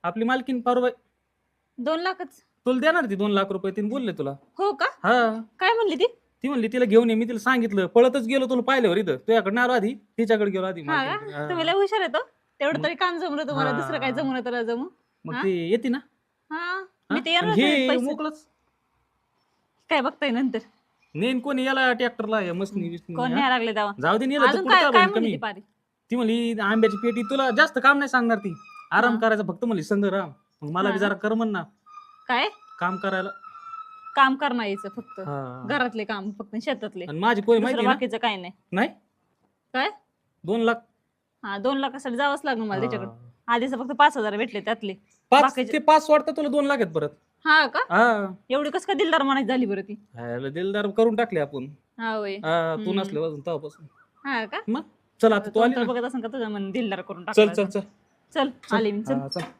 आपली मालकीन पारुबाई 2 लाखच. तुला देणार ती 2 लाख रुपये. तिने बोलले तुला. हो का? हा काय म्हणली ती? ती म्हणली तिला घेऊन ये. मी तिला सांगितलं, पळतच गेलो तुला पाहिल्यावर इथं. तुझ्याकडे आलो आधी, तिच्याकडे गेलो आधी हा का? मालकीनकडे. तुम्ही लय हुशार आहे तो. तेवढं मग- तरी काम जमलं तुम्हाला, दुसरं काय हा. जमलं तर जमू. मग हा? ती येते ना. हा हा? मी ते येणार आणि होते हे पैसे. मोकळच काय बघताय नंतर नेन कोणी याला ट्रॅक्टरला मसनी बिसनी, कोण हा? न्याय लागले तेव्हा. जाऊ दे नेलं तर अजून पुढे काय काय काय बहीण म्हणली कमी. ती पारी? ती म्हणली आंब्याची पेटी तुला जास्त काम नाही सांगणार ती. आराम हा. करायचा फक्त म्हणली संग राम. मग मला हा बी ना? जरा कर म्हण ना काय काम करायला. काम करणं यायचं फक्त. हा. घरातले काम फक्त, शेतातले. आणि माझी कोणी दुसरं माहिती ना बाकीचं काय नाही. नाही काय? 2 लाख. हा 2 लाखासाठी जावंच लागणार मला त्याच्याकडे. हा. आधीच फक्त 5,000 भेटले त्यातले. पाच बाकीचे- ते 5 वाटतं तुला 2 लाख आहेत परत. हा का? हा एवढी कस काय दिलदार म्हणायची झाली बरं ती? ह्याला दिलदार करून टाकले आपण. हा होय. हा, तू हम्म. नसल्यापासून तेव्हापासून. हा का? मग चल आता तू कोण आली तर ना. बघत असेल का तुझ्या मन दिलदार करून चल टाकला. चल चल चल आली मी, चल. हा, चल